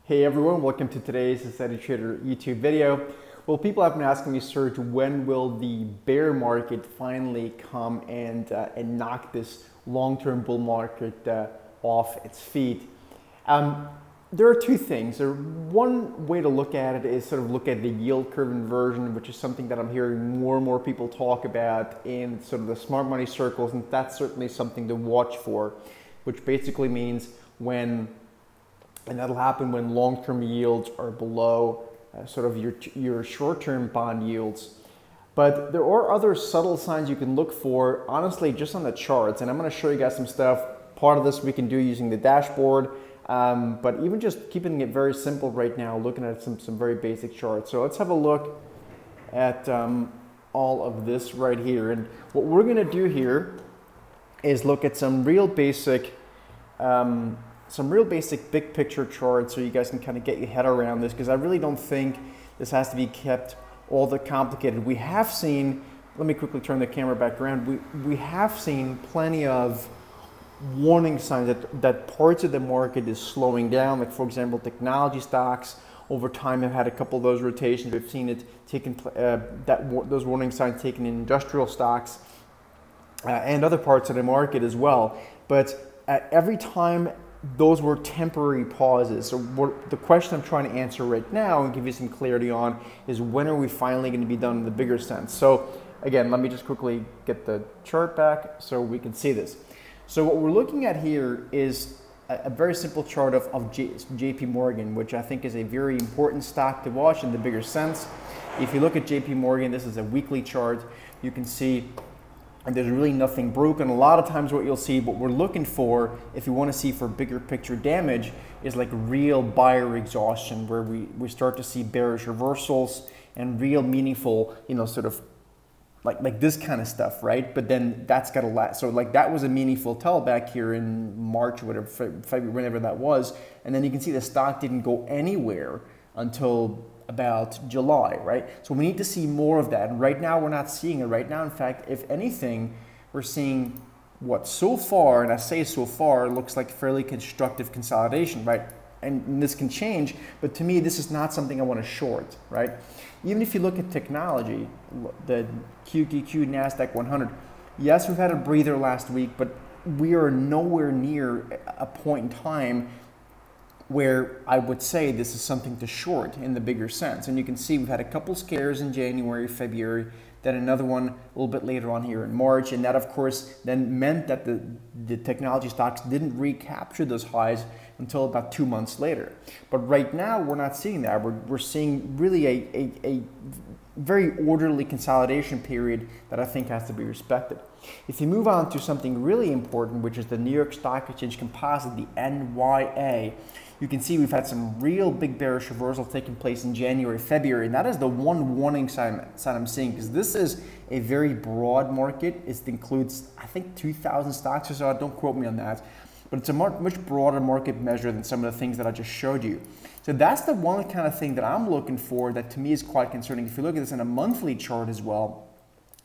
Hey everyone, welcome to today's Steady Trader YouTube video. Well, people have been asking me, Serge, when will the bear market finally come and knock this long-term bull market off its feet? There are two things. One way to look at it is sort of look at the yield curve inversion, which is something that I'm hearing more and more people talk about in sort of the smart money circles, and that's certainly something to watch for, which basically means and that'll happen when long-term yields are below sort of your short-term bond yields. But there are other subtle signs you can look for, honestly, just on the charts. And I'm going to show you guys some stuff. Part of this we can do using the dashboard, but even just keeping it very simple right now, looking at some very basic charts. So let's have a look at all of this right here. And what we're going to do here is look at some real basic big picture charts so you guys can kind of get your head around this, because I really don't think this has to be kept all that complicated. We have seen, let me quickly turn the camera back around, we have seen plenty of warning signs that parts of the market is slowing down. Like, for example, technology stocks over time have had a couple of those rotations. We've seen it taken, those warning signs taken in industrial stocks and other parts of the market as well. But every time those were temporary pauses. So the question I'm trying to answer right now and give you some clarity on is, when are we finally going to be done in the bigger sense? So again, let me just quickly get the chart back so we can see this. So what we're looking at here is a very simple chart of JP Morgan, which I think is a very important stock to watch in the bigger sense. If you look at JP Morgan, this is a weekly chart. You can see and there's really nothing broken. A lot of times what you'll see, what we're looking for, if you want to see for bigger picture damage, is like real buyer exhaustion, where we start to see bearish reversals and real meaningful, sort of like this kind of stuff, right? But then that's got to last. So like that was a meaningful tailback here in March or whatever, February, whenever that was. And then you can see the stock didn't go anywhere until about July, right? So we need to see more of that. And right now we're not seeing it. Right now, in fact, if anything, we're seeing what so far, and I say so far, looks like fairly constructive consolidation, right? And this can change, but to me, this is not something I want to short, right? Even if you look at technology, the QQQ NASDAQ 100, yes, we've had a breather last week, but we are nowhere near a point in time where I would say this is something to short in the bigger sense. And you can see we've had a couple scares in January, February, then another one a little bit later on here in March. And that, of course, then meant that the technology stocks didn't recapture those highs until about 2 months later. But right now, we're not seeing that. We're seeing really a very orderly consolidation period that I think has to be respected. If you move on to something really important, which is the New York Stock Exchange Composite, the NYA, you can see we've had some real big bearish reversal taking place in January, February, and that is the one warning sign I'm seeing, because this is a very broad market. It includes, I think, 2,000 stocks or so. Don't quote me on that, but it's a much broader market measure than some of the things that I just showed you. So that's the one kind of thing that I'm looking for that to me is quite concerning. If you look at this in a monthly chart as well,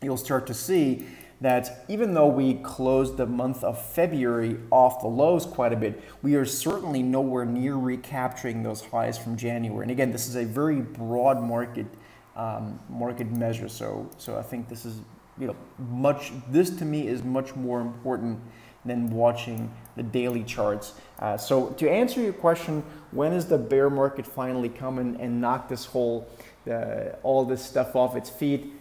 you'll start to see that even though we closed the month of February off the lows quite a bit, we are certainly nowhere near recapturing those highs from January. And again, this is a very broad market measure. So I think this is, this to me is much more important than watching the daily charts. So to answer your question, when is the bear market finally coming and knock this all this stuff off its feet?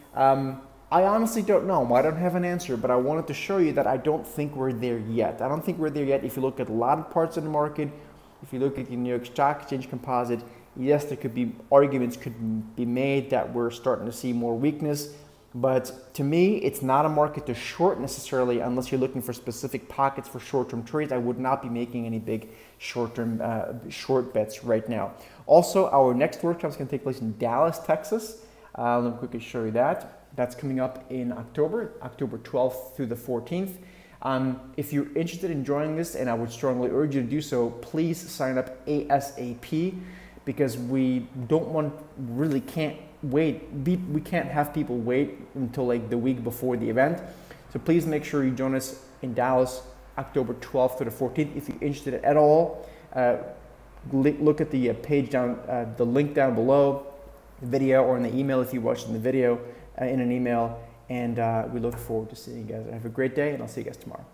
I honestly don't know. I don't have an answer, but I wanted to show you that I don't think we're there yet. I don't think we're there yet. If you look at a lot of parts of the market, if you look at the New York Stock Exchange Composite, yes, there could be arguments could be made that we're starting to see more weakness. But to me, it's not a market to short necessarily, unless you're looking for specific pockets for short-term trades. I would not be making any big short-term short bets right now. Also, our next workshop is going to take place in Dallas, Texas. Let me quickly show you that. That's coming up in October 12th through the 14th. If you're interested in joining this, and I would strongly urge you to do so, please sign up ASAP, because we can't wait. We can't have people wait until like the week before the event. So please make sure you join us in Dallas, October 12th to the 14th. If you're interested at all, look at the page down, the link down below the video, or in the email if you watched in the video, in an email. And we look forward to seeing you guys. Have a great day, and I'll see you guys tomorrow.